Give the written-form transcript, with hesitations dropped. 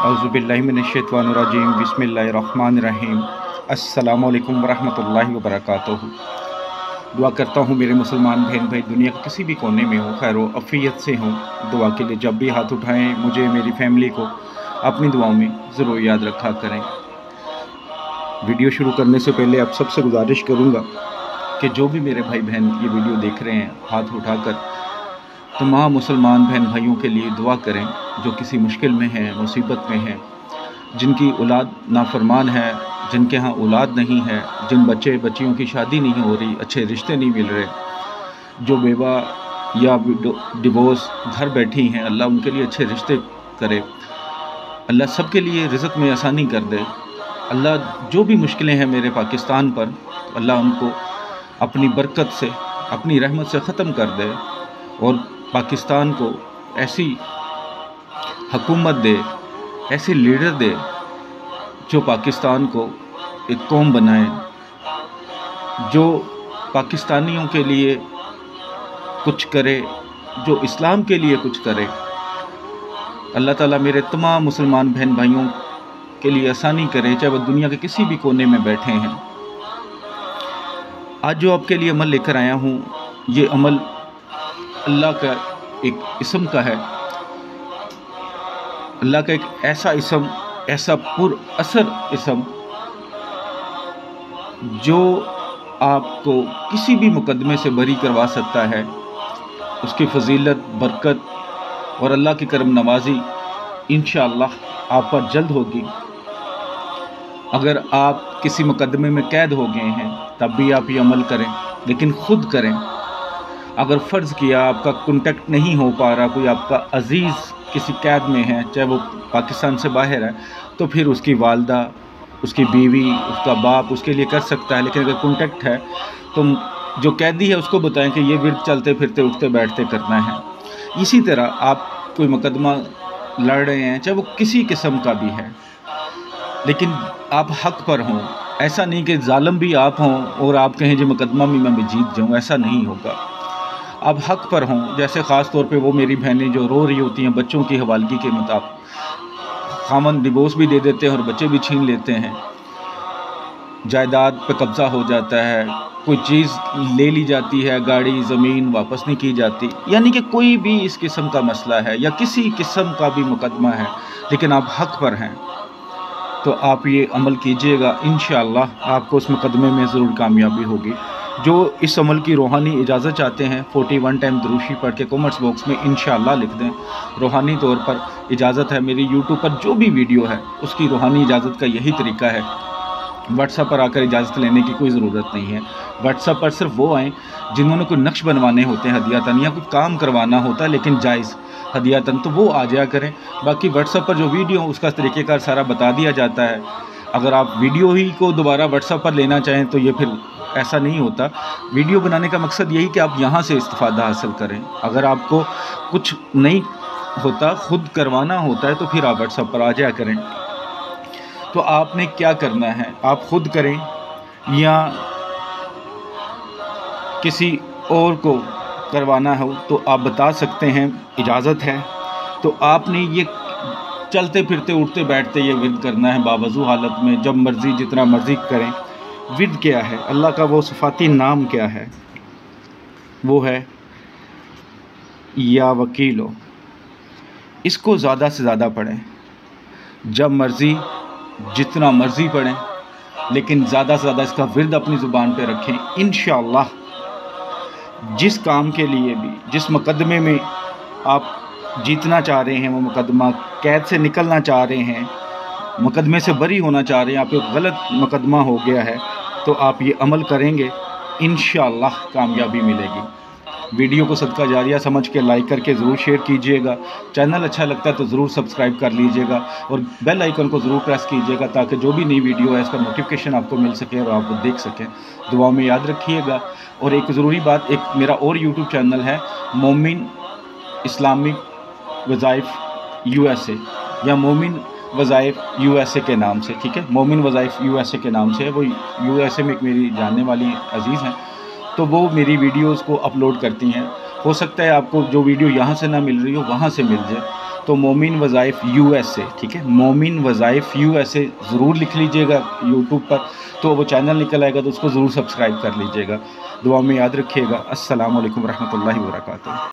औज़ुबिल्लाहि मिनश्शैतानिर्रजीम बिस्मिल्लाहिर्रहमानिर्रहीम। अस्सलामु अलैकुम वरहमतुल्लाहि वबरकातुहू। दुआ करता हूँ मेरे मुसलमान बहन भाई दुनिया के किसी भी कोने में हो, खैर आफियत से हों। दुआ के लिए जब भी हाथ उठाएं मुझे मेरी फैमिली को अपनी दुआओं में ज़रूर याद रखा करें। वीडियो शुरू करने से पहले आप सबसे गुजारिश करूँगा कि जो भी मेरे भाई बहन ये वीडियो देख रहे हैं हाथ उठाकर तमाम मुसलमान बहन भाइयों के लिए दुआ करें जो किसी मुश्किल में हैं, मुसीबत में हैं, जिनकी औलाद नाफरमान है, जिनके यहाँ औलाद नहीं है, जिन बच्चे बच्चियों की शादी नहीं हो रही, अच्छे रिश्ते नहीं मिल रहे, जो बेवा या डिवोर्स घर बैठी हैं, अल्लाह उनके लिए अच्छे रिश्ते करे, अल्लाह सबके लिए रिज़्क़ में आसानी कर दे। अल्लाह जो भी मुश्किलें हैं मेरे पाकिस्तान पर, अल्लाह उनको अपनी बरकत से, अपनी रहमत से ख़त्म कर दे और पाकिस्तान को ऐसी हुकूमत दे, ऐसे लीडर दे जो पाकिस्तान को एक कौम बनाए, जो पाकिस्तानियों के लिए कुछ करे, जो इस्लाम के लिए कुछ करे। अल्लाह ताला मेरे तमाम मुसलमान बहन भाइयों के लिए आसानी करे, चाहे वह दुनिया के किसी भी कोने में बैठे हैं। आज जो आपके लिए अमल लेकर आया हूँ, ये अमल अल्लाह का एक इसम का है, अल्लाह का एक ऐसा इसम, ऐसा पुर असर इसम जो आपको किसी भी मुकदमे से बरी करवा सकता है। उसकी फजीलत, बरकत और अल्लाह की करम नवाजी इंशाअल्लाह आप पर जल्द होगी। अगर आप किसी मुकदमे में कैद हो गए हैं तब भी आप ये अमल करें, लेकिन ख़ुद करें। अगर फ़र्ज़ किया आपका कॉन्टेक्ट नहीं हो पा रहा, कोई आपका अज़ीज़ किसी कैद में है, चाहे वो पाकिस्तान से बाहर है, तो फिर उसकी वालदा, उसकी बीवी, उसका बाप उसके लिए कर सकता है। लेकिन अगर कॉन्टेक्ट है तो जो कैदी है उसको बताएं कि ये विर्द चलते फिरते उठते बैठते करना है। इसी तरह आप कोई मुकदमा लड़ रहे हैं, चाहे वो किसी किस्म का भी है, लेकिन आप हक़ पर हों। ऐसा नहीं कि जालिम भी आप हों और आप कहें जो मुकदमा भी मैं भी जीत जाऊँ, ऐसा नहीं होगा। आप हक़ पर हों। जैसे ख़ास तौर पे वो मेरी बहनें जो रो रही होती हैं बच्चों की हवालगी के मुताबिक, खामन डिवोर्स भी दे देते हैं और बच्चे भी छीन लेते हैं, जायदाद पे कब्ज़ा हो जाता है, कोई चीज़ ले ली जाती है, गाड़ी ज़मीन वापस नहीं की जाती। यानी कि कोई भी इस किस्म का मसला है या किसी किस्म का भी मुकदमा है, लेकिन आप हक़ पर हैं, तो आप ये अमल कीजिएगा। इंशाअल्लाह आपको उस मुकदमे में ज़रूर कामयाबी होगी। जो इस अमल की रूहानी इजाज़त चाहते हैं 41 टाइम दुरूशी पढ़ के कमेंट्स बॉक्स में इंशाअल्लाह लिख दें। रूहानी तौर पर इजाज़त है, मेरी यूट्यूब पर जो भी वीडियो है उसकी रूहानी इजाज़त का यही तरीका है। व्हाट्सएप पर आकर इजाज़त लेने की कोई ज़रूरत नहीं है। व्हाट्सएप पर सिर्फ वो आएँ जिन्होंने कोई नक्श बनवाने होते हैं हदियातन, या कोई काम करवाना होता है लेकिन जायज़ हदियातन, तो वो आ जाया करें। बाकी व्हाट्सएप पर जो वीडियो उसका तरीक़ेकार सारा बता दिया जाता है। अगर आप वीडियो ही को दोबारा व्हाट्सएप पर लेना चाहें तो ये फिर ऐसा नहीं होता। वीडियो बनाने का मकसद यही कि आप यहाँ से इस्तिफ़ादा हासिल करें। अगर आपको कुछ नहीं होता, ख़ुद करवाना होता है, तो फिर आप व्हाट्सएप पर आ जाया करें। तो आपने क्या करना है, आप ख़ुद करें या किसी और को करवाना हो तो आप बता सकते हैं, इजाज़त है। तो आपने ये चलते फिरते उठते बैठते ये विर्द करना है बावज़ू हालत में, जब मर्ज़ी जितना मर्ज़ी करें। विर्द क्या है, अल्लाह का वो सिफ़ाती नाम क्या है, वो है या वकीलो। इसको ज़्यादा से ज़्यादा पढ़ें, जब मर्ज़ी जितना मर्ज़ी पढ़ें, लेकिन ज़्यादा से ज़्यादा इसका विर्द अपनी ज़ुबान पे रखें। इंशाअल्लाह जिस काम के लिए भी, जिस मुकदमे में आप जीतना चाह रहे हैं, वो मुकदमा कैद से निकलना चाह रहे हैं, मुकदमे से बरी होना चाह रहे हैं, आप एक गलत मुकदमा हो गया है, तो आप ये अमल करेंगे इंशाअल्लाह कामयाबी मिलेगी। वीडियो को सदका जारिया समझ के लाइक करके ज़रूर शेयर कीजिएगा। चैनल अच्छा लगता है तो ज़रूर सब्सक्राइब कर लीजिएगा और बेल आइकन को ज़रूर प्रेस कीजिएगा ताकि जो भी नई वीडियो है इसका नोटिफिकेशन आपको मिल सके और आप देख सकें। दुआओं में याद रखिएगा। और एक ज़रूरी बात, एक मेरा और यूट्यूब चैनल है मोमिन इस्लामिक वज़ाइफ USA या मोमिन वज़ाइफ USA के नाम से, ठीक है, मोमिन वज़ाइफ USA के नाम से है। वो USA में एक मेरी जानने वाली अज़ीज़ हैं, तो वो मेरी वीडियोस को अपलोड करती हैं। हो सकता है आपको जो वीडियो यहाँ से ना मिल रही हो वहाँ से मिल जाए। تو مومن وظائف USA، ٹھیک ہے، مومن وظائف USA ضرور لکھ لیجئے گا یوٹیوب پر، تو وہ چینل نکل آئے گا، تو اس کو ضرور سبسکرائب کر لیجئے گا۔ دعا میں یاد رکھیے گا۔ السلام علیکم ورحمۃ اللہ وبرکاتہ۔